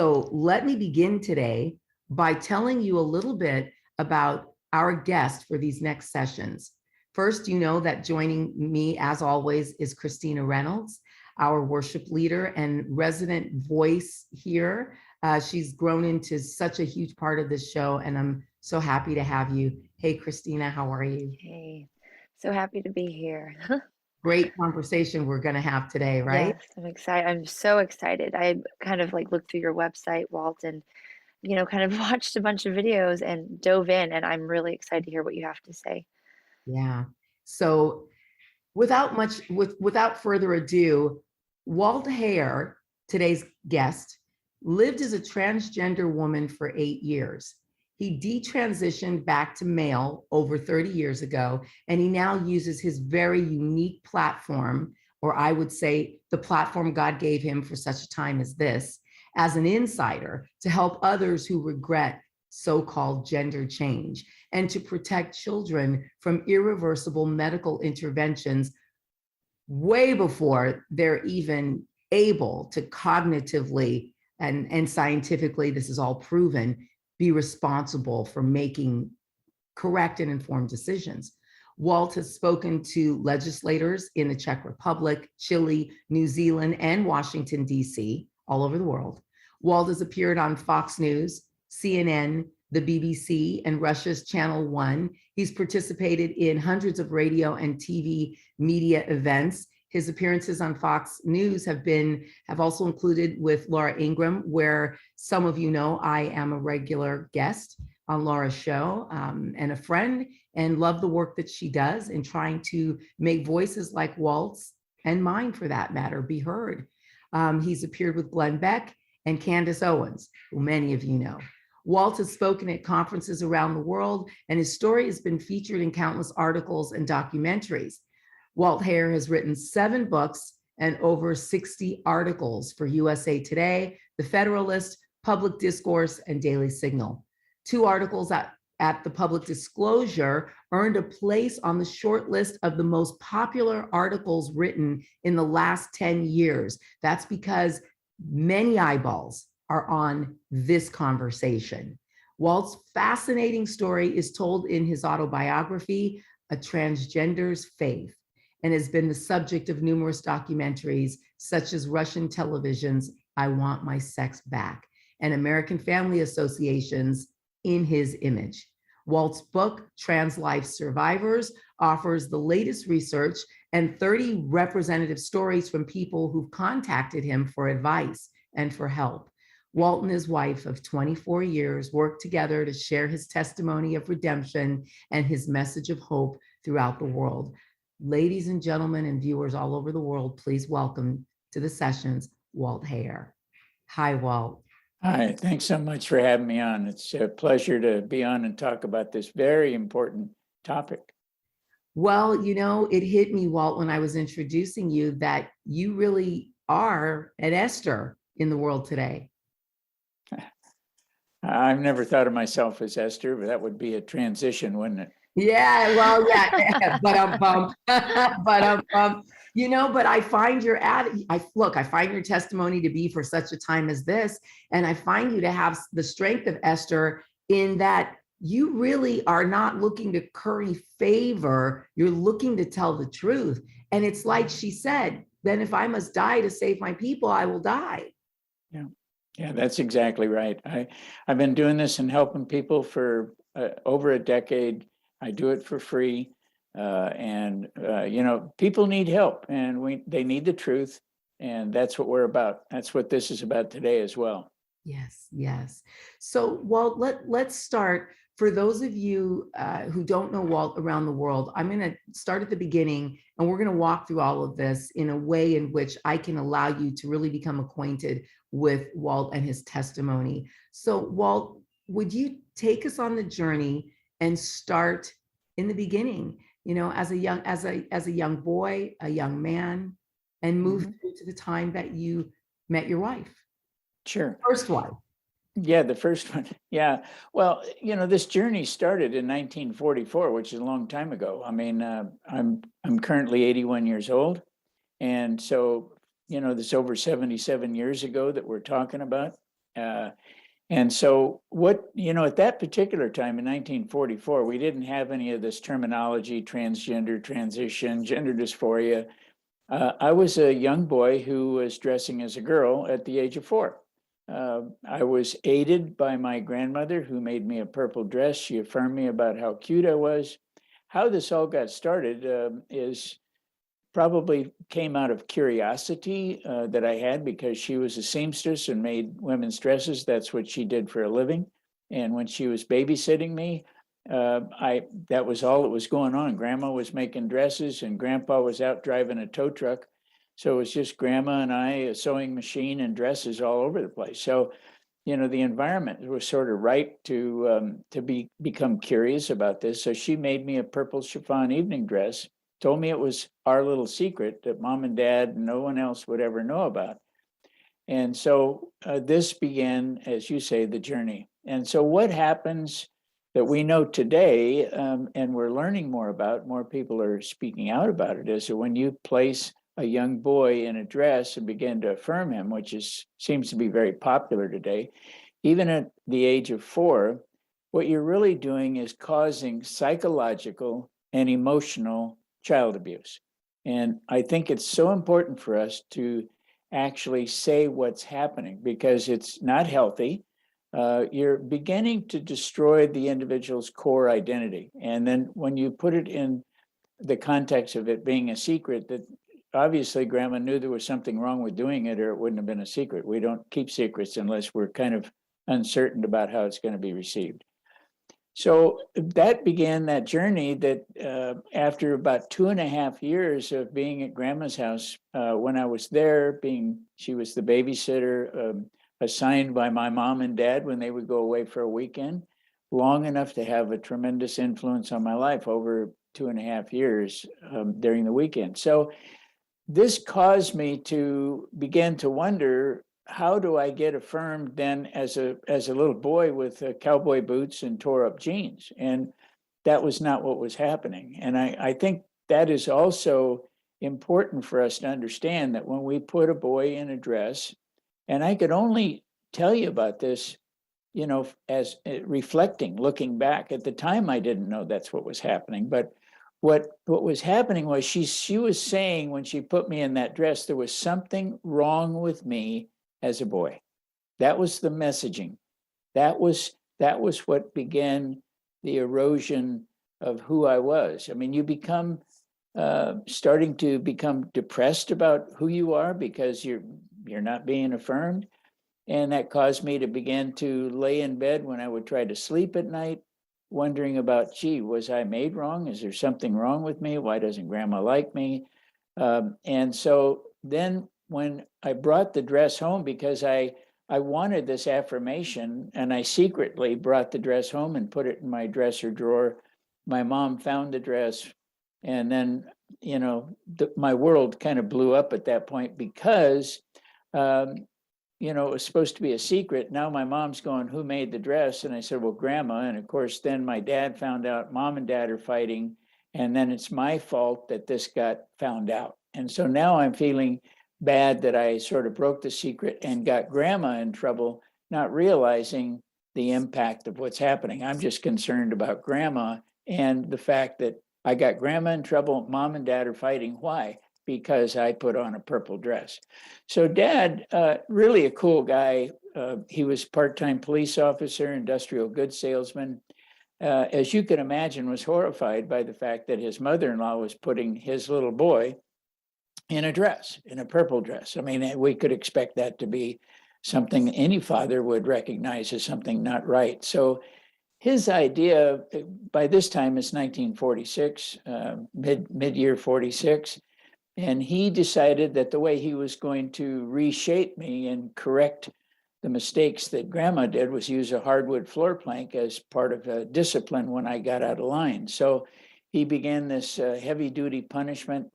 So let me begin today by telling you a little bit about our guest for these next sessions. First, you know that joining me, as always, is Christina Reynolds, our worship leader and resident voice here. She's grown into such a huge part of this show, and I'm so happy to have you. Hey, Christina, how are you? Hey, so happy to be here. Great conversation we're going to have today, right? Yes, I'm excited. I'm so excited. I kind of like looked through your website, Walt, and kind of watched a bunch of videos and dove in, and I'm really excited to hear what you have to say. Yeah. So without further ado, Walt Heyer, today's guest, lived as a transgender woman for 8 years. He detransitioned back to male over 30 years ago, and he now uses his very unique platform, or I would say the platform God gave him for such a time as this, as an insider to help others who regret so-called gender change and to protect children from irreversible medical interventions way before they're even able to cognitively and scientifically, this is all proven, be responsible for making correct and informed decisions. Walt has spoken to legislators in the Czech Republic, Chile, New Zealand, and Washington, D.C., all over the world. Walt has appeared on Fox News, CNN, the BBC, and Russia's Channel One. He's participated in hundreds of radio and TV media events. His appearances on Fox News have also included with Laura Ingraham, where some of you know I am a regular guest on Laura's show, and a friend, and love the work that she does in trying to make voices like Walt's, and mine for that matter, be heard. He's appeared with Glenn Beck and Candace Owens, who many of you know. Walt has spoken at conferences around the world, and his story has been featured in countless articles and documentaries. Walt Heyer has written 7 books and over 60 articles for USA Today, The Federalist, Public Discourse, and Daily Signal. 2 articles at the Public Disclosure earned a place on the short list of the most popular articles written in the last 10 years. That's because many eyeballs are on this conversation. Walt's fascinating story is told in his autobiography, A Transgender's Faith, and has been the subject of numerous documentaries, such as Russian television's I Want My Sex Back and American Family Association's In His Image. Walt's book, Trans Life Survivors, offers the latest research and 30 representative stories from people who've contacted him for advice and for help. Walt and his wife of 24 years worked together to share his testimony of redemption and his message of hope throughout the world. Ladies and gentlemen and viewers all over the world, please welcome to the sessions, Walt Heyer. Hi, Walt. Hi, thanks so much for having me on. It's a pleasure to be on and talk about this very important topic. Well, you know, it hit me, Walt, when I was introducing you that you really are an Esther in the world today. I've never thought of myself as Esther, but that would be a transition, wouldn't it? Yeah, well, yeah, but I find I find your testimony to be for such a time as this, and I find you to have the strength of Esther in that you really are not looking to curry favor, you're looking to tell the truth. And it's like she said, then if I must die to save my people, I will die. Yeah, that's exactly right. I've been doing this and helping people for over a decade. I do it for free. People need help, and they need the truth. And that's what we're about. That's what this is about today as well. Yes, yes. So, Walt, let's start. For those of you who don't know Walt around the world, I'm going to start at the beginning, and we're going to walk through all of this in a way in which I can allow you to really become acquainted with Walt and his testimony. So, Walt, would you take us on the journey and start in the beginning? You know, as a young boy, a young man, and move through to the time that you met your wife. Sure. First wife. Yeah, the first one. Yeah. Well, this journey started in 1944, which is a long time ago. I mean, I'm currently 81 years old. And so, this over 77 years ago that we're talking about. And so at that particular time in 1944, we didn't have any of this terminology, transgender, transition, gender dysphoria. I was a young boy who was dressing as a girl at the age of 4. I was aided by my grandmother, who made me a purple dress. She affirmed me about how cute I was. How this all got started is probably came out of curiosity that I had, because she was a seamstress and made women's dresses. That's what she did for a living. And when she was babysitting me, that was all that was going on. Grandma was making dresses and Grandpa was out driving a tow truck. So it was just Grandma and I, a sewing machine and dresses all over the place. So, the environment was sort of ripe to become curious about this. So she made me a purple chiffon evening dress, told me it was our little secret that Mom and Dad, no one else would ever know about. And so this began, as you say, the journey. And so what happens that we know today, and we're learning more about, more people are speaking out about it, is that when you place a young boy in a dress and begin to affirm him, which seems to be very popular today, even at the age of 4, what you're really doing is causing psychological and emotional child abuse. And I think it's so important for us to actually say what's happening, because it's not healthy. You're beginning to destroy the individual's core identity. And then when you put it in the context of it being a secret, that obviously Grandma knew there was something wrong with doing it, or it wouldn't have been a secret. We don't keep secrets unless we're kind of uncertain about how it's going to be received. So that began that journey that after about 2.5 years of being at Grandma's house, when I was there, she was the babysitter assigned by my mom and dad when they would go away for a weekend, long enough to have a tremendous influence on my life over 2.5 years during the weekend. So this caused me to begin to wonder, how do I get affirmed then as a little boy with cowboy boots and tore up jeans? And that was not what was happening. And I think that is also important for us to understand, that when we put a boy in a dress, and I could only tell you about this, as reflecting, looking back. At the time, I didn't know that's what was happening. But what was happening was she was saying, when she put me in that dress, there was something wrong with me as a boy. That was the messaging. That was what began the erosion of who I was. I mean, you become starting to become depressed about who you are because you're not being affirmed. And that caused me to begin to lay in bed when I would try to sleep at night, wondering about, gee, was I made wrong? Is there something wrong with me? Why doesn't Grandma like me? And so then when I brought the dress home, because I wanted this affirmation, and I secretly brought the dress home and put it in my dresser drawer, my mom found the dress. And then, my world kind of blew up at that point, because it was supposed to be a secret. Now my mom's going, who made the dress? And I said, well, Grandma. And of course, then my dad found out, Mom and Dad are fighting. And then it's my fault that this got found out. And so now I'm feeling bad that I sort of broke the secret and got Grandma in trouble, not realizing the impact of what's happening. I'm just concerned about Grandma and the fact that I got Grandma in trouble. Mom and Dad are fighting. Why? Because I put on a purple dress. So Dad, really a cool guy. He was part-time police officer, industrial goods salesman. As you can imagine, was horrified by the fact that his mother-in-law was putting his little boy in a dress, in a purple dress. I mean, we could expect that to be something any father would recognize as something not right. So his idea, by this time, is 1946, mid-year 46. And he decided that the way he was going to reshape me and correct the mistakes that Grandma did was use a hardwood floor plank as part of a discipline when I got out of line. So he began this heavy-duty punishment.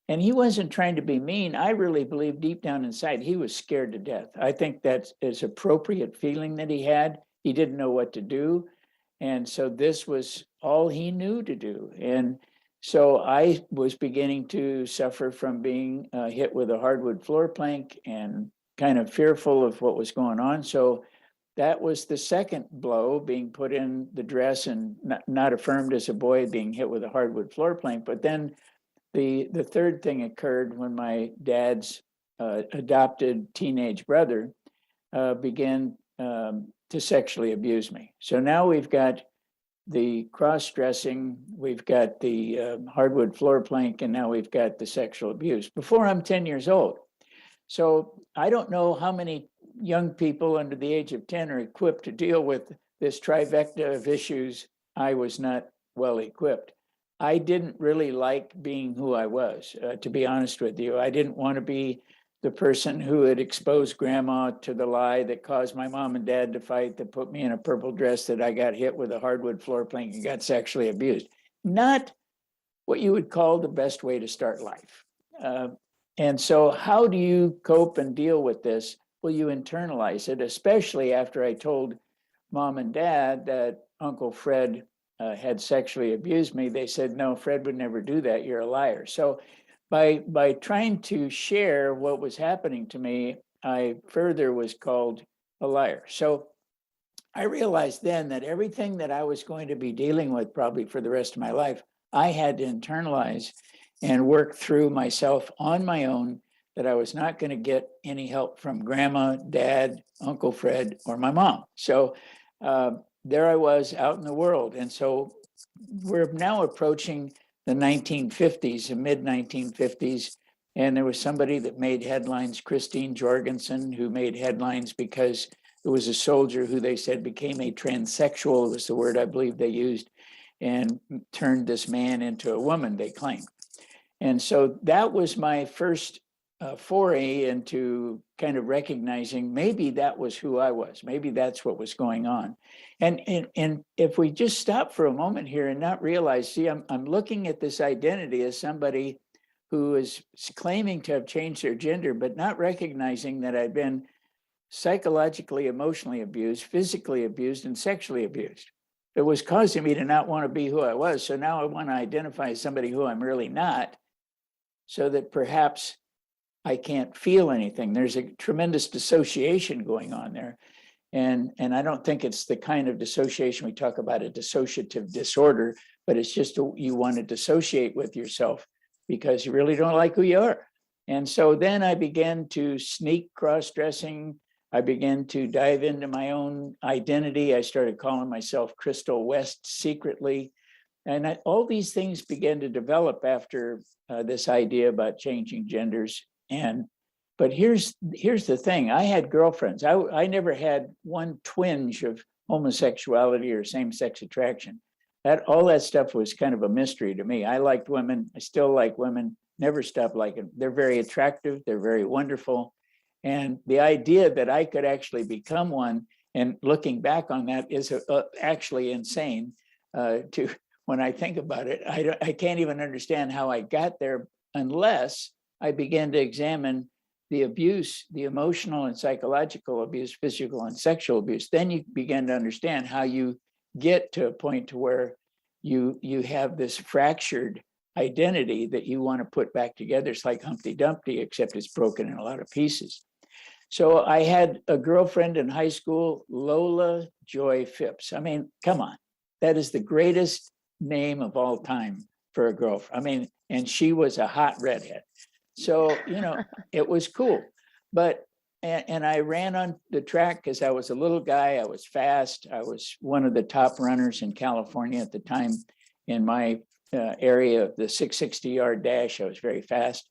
And he wasn't trying to be mean. I really believe deep down inside, he was scared to death. I think that is appropriate feeling that he had. He didn't know what to do. And so this was all he knew to do. And so I was beginning to suffer from being hit with a hardwood floor plank and kind of fearful of what was going on. So that was the second blow, being put in the dress and not affirmed as a boy, being hit with a hardwood floor plank. But then the third thing occurred when my dad's adopted teenage brother began to sexually abuse me. So now we've got the cross-dressing, we've got the hardwood floor plank, and now we've got the sexual abuse before I'm 10 years old. So I don't know how many young people under the age of 10 are equipped to deal with this trifecta of issues. I was not well equipped. I didn't really like being who I was, to be honest with you. I didn't want to be the person who had exposed grandma to the lie that caused my mom and dad to fight, that put me in a purple dress, that I got hit with a hardwood floor plank and got sexually abused. Not what you would call the best way to start life. And so how do you cope and deal with this? Well, you internalize it, especially after I told mom and dad that Uncle Fred had sexually abused me. They said, no, Fred would never do that. You're a liar. So by trying to share what was happening to me, I further was called a liar. So I realized then that everything that I was going to be dealing with probably for the rest of my life, I had to internalize and work through myself on my own, that I was not going to get any help from grandma, dad, Uncle Fred, or my mom. So there I was out in the world. And so we're now approaching the 1950s, the mid 1950s. And there was somebody that made headlines, Christine Jorgensen, who made headlines because it was a soldier who they said became a transsexual, was the word I believe they used, and turned this man into a woman, they claimed. And so that was my first foray into kind of recognizing maybe that was who I was. Maybe that's what was going on. And if we just stop for a moment here and not realize, see, I'm looking at this identity as somebody who is claiming to have changed their gender, but not recognizing that I've been psychologically, emotionally abused, physically abused, and sexually abused. It was causing me to not want to be who I was. So now I want to identify as somebody who I'm really not, so that perhaps I can't feel anything. There's a tremendous dissociation going on there. And I don't think it's the kind of dissociation we talk about, a dissociative disorder, but it's just you want to dissociate with yourself because you really don't like who you are. And so then I began to sneak cross-dressing. I began to dive into my own identity. I started calling myself Crystal West secretly. And all these things began to develop after this idea about changing genders. But here's the thing. I had girlfriends. I never had one twinge of homosexuality or same-sex attraction. All that stuff was kind of a mystery to me. I liked women. I still like women. Never stopped liking them. They're very attractive. They're very wonderful. And the idea that I could actually become one, and looking back on that, is actually insane. When I think about it, I can't even understand how I got there unless I began to examine the abuse, the emotional and psychological abuse, physical and sexual abuse. Then you begin to understand how you get to a point to where you have this fractured identity that you want to put back together. It's like Humpty Dumpty, except it's broken in a lot of pieces. So I had a girlfriend in high school, Lola Joy Phipps. I mean, come on, that is the greatest name of all time for a girlfriend. I mean, and she was a hot redhead. So, it was cool. But, and I ran on the track because I was a little guy. I was fast. I was one of the top runners in California at the time in my area of the 660-yard dash. I was very fast.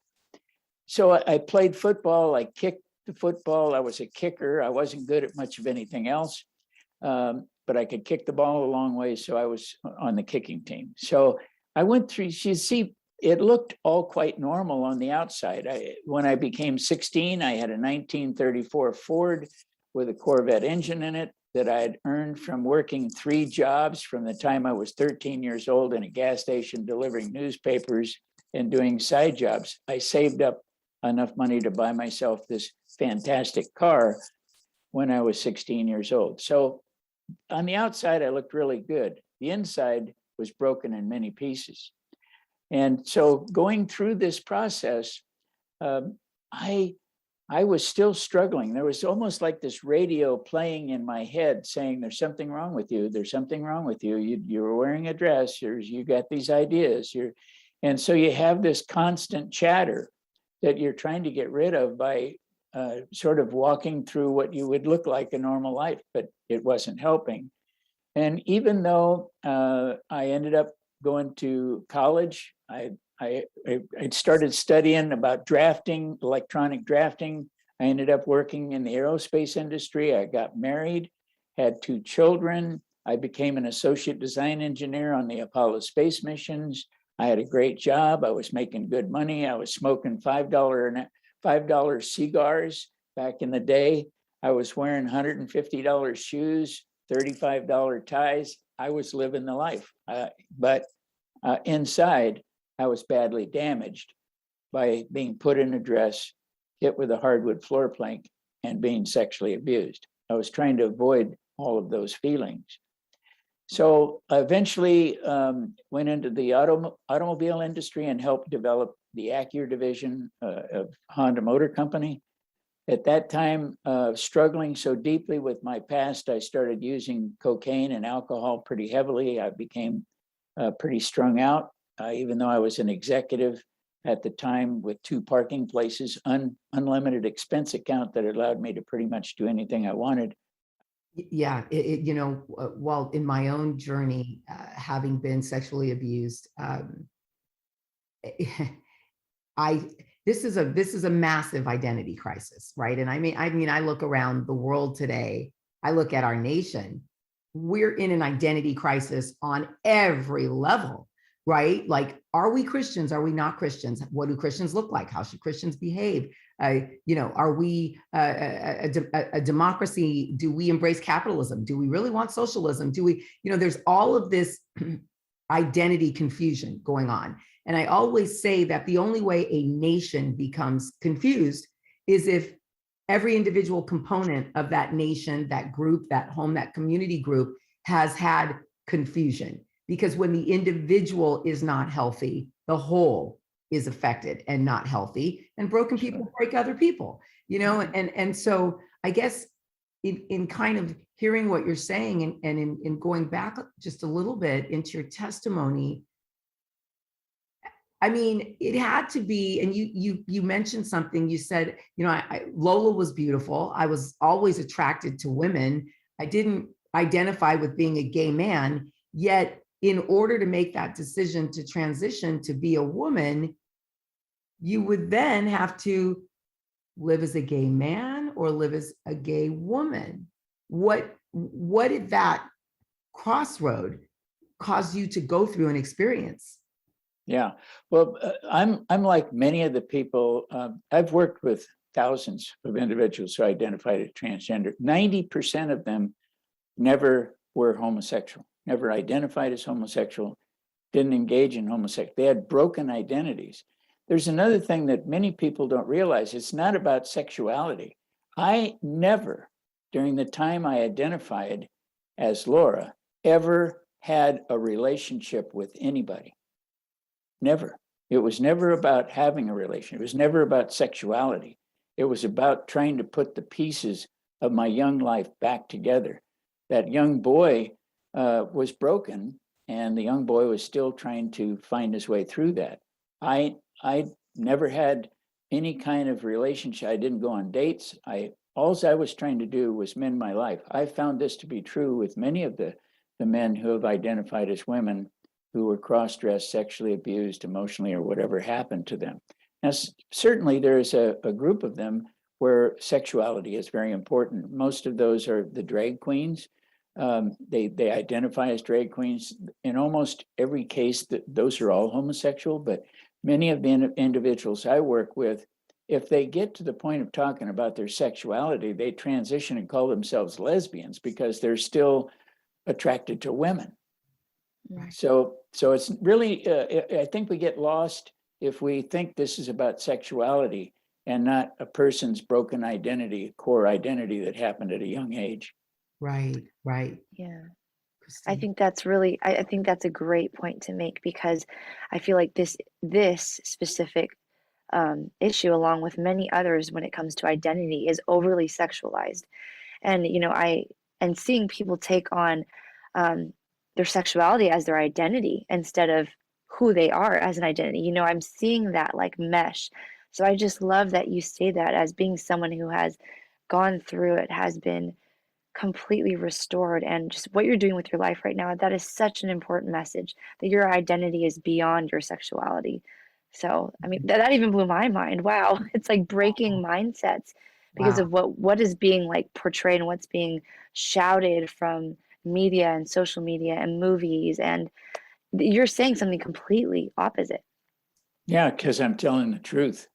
So I played football. I kicked the football. I was a kicker. I wasn't good at much of anything else, but I could kick the ball a long way. So I was on the kicking team. So I went through, it looked all quite normal on the outside. When I became 16, I had a 1934 Ford with a Corvette engine in it that I had earned from working 3 jobs from the time I was 13 years old in a gas station delivering newspapers and doing side jobs. I saved up enough money to buy myself this fantastic car when I was 16 years old. So on the outside, I looked really good. The inside was broken in many pieces. And so going through this process, I I was still struggling. There was almost like this radio playing in my head saying, there's something wrong with you. There's something wrong with you. You're wearing a dress. You got these ideas. And so you have this constant chatter that you're trying to get rid of by sort of walking through what you would look like a normal life, but it wasn't helping. And even though I ended up going to college, I started studying about drafting, electronic drafting. I ended up working in the aerospace industry. I got married, had 2 children. I became an associate design engineer on the Apollo space missions. I had a great job. I was making good money. I was smoking $5 cigars back in the day. I was wearing $150 shoes, $35 ties. I was living the life. But inside, I was badly damaged by being put in a dress, hit with a hardwood floor plank, and being sexually abused. I was trying to avoid all of those feelings. So I eventually went into the automobile industry and helped develop the Acura division of Honda Motor Company. At that time, struggling so deeply with my past, I started using cocaine and alcohol pretty heavily. I became pretty strung out. Even though I was an executive at the time with 2 parking places, unlimited expense account that allowed me to pretty much do anything I wanted. Yeah, Walt, in my own journey, having been sexually abused, this is a massive identity crisis, right? And I mean, I look around the world today, I look at our nation, we're in an identity crisis on every level, right? Like, are we Christians? Are we not Christians? What do Christians look like? How should Christians behave? Are we a democracy? Do we embrace capitalism? Do we really want socialism? Do we, there's all of this identity confusion going on. And I always say that the only way a nation becomes confused is if every individual component of that nation, that group, that home, that community group has had confusion. Because when the individual is not healthy, the whole is affected and not healthy, and broken people break other people, and so I guess in kind of hearing what you're saying and in going back just a little bit into your testimony, I mean, it had to be, and you mentioned something, you said, Lola was beautiful. I was always attracted to women. I didn't identify with being a gay man, yet in order to make that decision to transition to be a woman, you would then have to live as a gay man or live as a gay woman. What did that crossroad cause you to go through and experience? Yeah, well, I'm like many of the people, I've worked with thousands of individuals who identified as transgender. 90% of them never were homosexual, never identified as homosexual, didn't engage in homosexuality. They had broken identities. There's another thing that many people don't realize. It's not about sexuality. I never, during the time I identified as Laura, ever had a relationship with anybody. Never. It was never about having a relationship. It was never about sexuality. It was about trying to put the pieces of my young life back together. That young boy was broken, and the young boy was still trying to find his way through that. I never had any kind of relationship. I didn't go on dates. All I was trying to do was mend my life. I found this to be true with many of the men who have identified as women who were cross-dressed, sexually abused, emotionally, or whatever happened to them. Now, certainly there is a group of them where sexuality is very important. Most of those are the drag queens. They identify as drag queens. In almost every case, those are all homosexual, but many of the individuals I work with, if they get to the point of talking about their sexuality, they transition and call themselves lesbians because they're still attracted to women. Right. So it's really, I think we get lost if we think this is about sexuality and not a person's broken identity, core identity that happened at a young age. Right. Yeah. Christine. I think that's really, I think that's a great point to make, because I feel like this specific issue, along with many others when it comes to identity, is overly sexualized. And and seeing people take on their sexuality as their identity instead of who they are as an identity. I'm seeing that like mesh. So I just love that you say that, as being someone who has gone through it, has been completely restored, and just what you're doing with your life right now. That is such an important message, that your identity is beyond your sexuality. So, I mean, that even blew my mind. Wow. It's like breaking mindsets because Wow. of what is being like portrayed and what's being shouted from media and social media and movies. And you're saying something completely opposite. Yeah, because I'm telling the truth.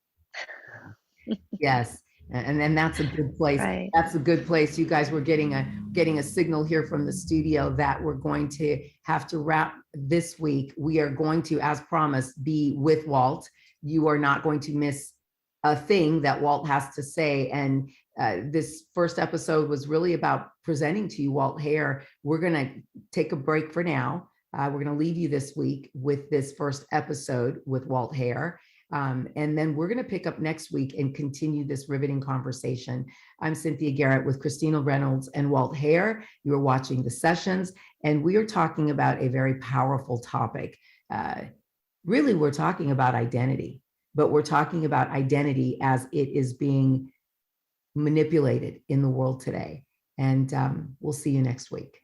Yes. And then that's a good place. Right. That's a good place. You guys were getting a signal here from the studio that we're going to have to wrap this week. We are going to, as promised, be with Walt. You are not going to miss a thing that Walt has to say. And this first episode was really about presenting to you Walt Heyer. We're going to take a break for now. We're going to leave you this week with this first episode with Walt Heyer. And then we're going to pick up next week and continue this riveting conversation. I'm Cynthia Garrett with Christina Reynolds and Walt Heyer. You are watching The Sessions, and we are talking about a very powerful topic. Really, we're talking about identity, but we're talking about identity as it is being manipulated in the world today. And we'll see you next week.